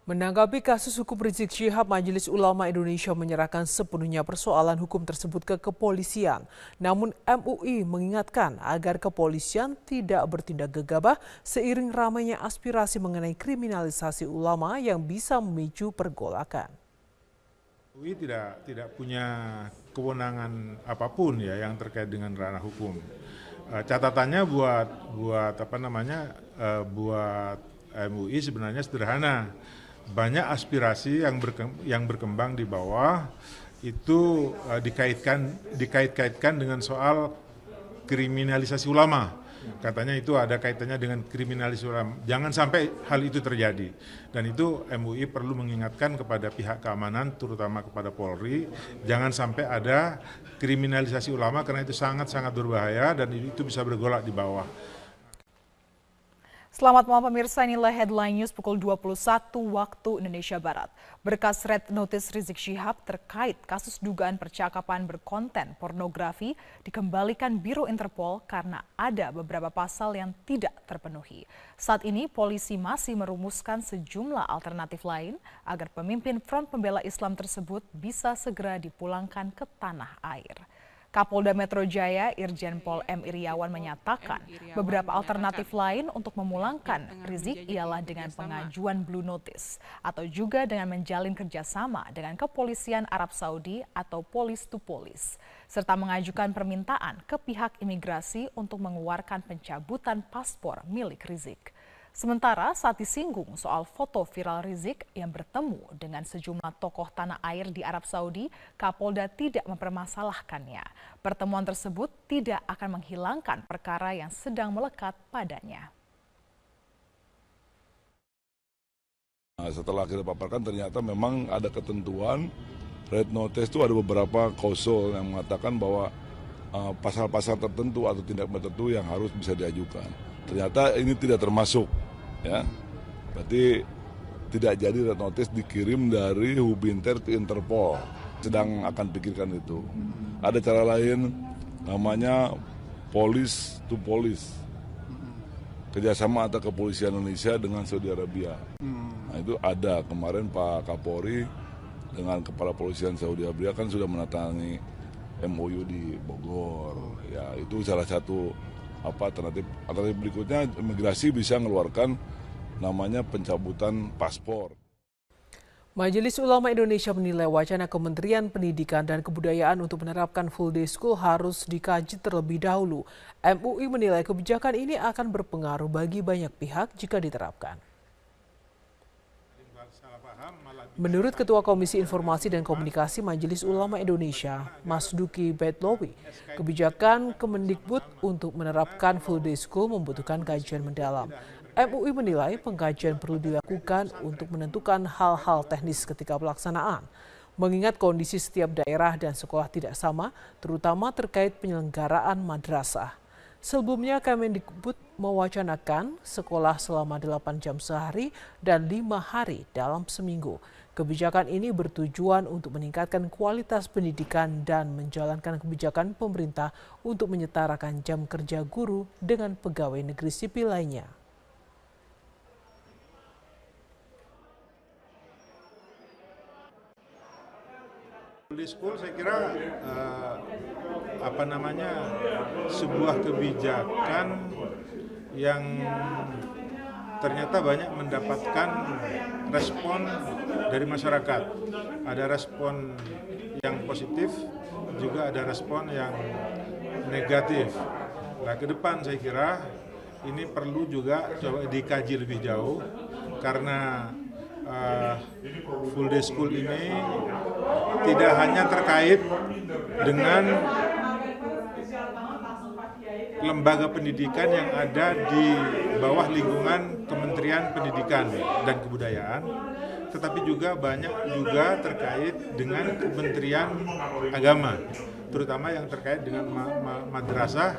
Menanggapi kasus hukum Rizik Syihab, Majelis Ulama Indonesia menyerahkan sepenuhnya persoalan hukum tersebut ke kepolisian. Namun MUI mengingatkan agar kepolisian tidak bertindak gegabah seiring ramainya aspirasi mengenai kriminalisasi ulama yang bisa memicu pergolakan. MUI tidak punya kewenangan apapun ya yang terkait dengan ranah hukum. Catatannya buat MUI sebenarnya sederhana. Banyak aspirasi yang berkembang di bawah itu dikait-kaitkan dengan soal kriminalisasi ulama. Katanya itu ada kaitannya dengan kriminalisasi ulama. Jangan sampai hal itu terjadi. Dan itu MUI perlu mengingatkan kepada pihak keamanan, terutama kepada Polri, jangan sampai ada kriminalisasi ulama karena itu sangat-sangat berbahaya dan itu bisa bergolak di bawah. Selamat malam pemirsa, inilah headline news pukul 21 waktu Indonesia Barat. Berkas red notice Rizik Syihab terkait kasus dugaan percakapan berkonten pornografi dikembalikan Biro Interpol karena ada beberapa pasal yang tidak terpenuhi. Saat ini polisi masih merumuskan sejumlah alternatif lain agar pemimpin Front Pembela Islam tersebut bisa segera dipulangkan ke tanah air. Kapolda Metro Jaya Irjen Pol M. Iriawan menyatakan beberapa alternatif lain untuk memulangkan Rizik ialah dengan pengajuan Blue Notice atau juga dengan menjalin kerjasama dengan kepolisian Arab Saudi atau Police to Police, serta mengajukan permintaan ke pihak imigrasi untuk mengeluarkan pencabutan paspor milik Rizik. Sementara saat disinggung soal foto viral Rizik yang bertemu dengan sejumlah tokoh tanah air di Arab Saudi, Kapolda tidak mempermasalahkannya. Pertemuan tersebut tidak akan menghilangkan perkara yang sedang melekat padanya. Setelah kita paparkan ternyata memang ada ketentuan red notice itu ada beberapa klausul yang mengatakan bahwa pasal-pasal tertentu atau tindak pidana tertentu yang harus bisa diajukan. Ternyata ini tidak termasuk, ya. Berarti tidak jadi red notice dikirim dari Hubinter ke Interpol. Sedang akan pikirkan itu. Ada cara lain, namanya Police to Police. Kerjasama antara kepolisian Indonesia dengan Saudi Arabia. Nah itu ada, kemarin Pak Kapolri dengan Kepala Polisian Saudi Arabia kan sudah menandatangani MOU di Bogor. Ya itu salah satu alternatif berikutnya, imigrasi bisa mengeluarkan namanya pencabutan paspor. Majelis Ulama Indonesia menilai wacana Kementerian Pendidikan dan Kebudayaan untuk menerapkan full day school harus dikaji terlebih dahulu. MUI menilai kebijakan ini akan berpengaruh bagi banyak pihak jika diterapkan. Menurut Ketua Komisi Informasi dan Komunikasi Majelis Ulama Indonesia, Mas Duki Baitlawi, kebijakan Kemendikbud untuk menerapkan full day school membutuhkan kajian mendalam. MUI menilai pengkajian perlu dilakukan untuk menentukan hal-hal teknis ketika pelaksanaan, mengingat kondisi setiap daerah dan sekolah tidak sama, terutama terkait penyelenggaraan madrasah. Sebelumnya Kemendikbud mewacanakan sekolah selama 8 jam sehari dan 5 hari dalam seminggu. Kebijakan ini bertujuan untuk meningkatkan kualitas pendidikan dan menjalankan kebijakan pemerintah untuk menyetarakan jam kerja guru dengan pegawai negeri sipil lainnya. Di school saya kira sebuah kebijakan yang ternyata banyak mendapatkan respon dari masyarakat. Ada respon yang positif, juga ada respon yang negatif. Nah, ke depan saya kira ini perlu juga coba dikaji lebih jauh karena full day school ini tidak hanya terkait dengan lembaga pendidikan yang ada di bawah lingkungan Kementerian Pendidikan dan Kebudayaan, tetapi juga banyak juga terkait dengan Kementerian Agama, terutama yang terkait dengan madrasah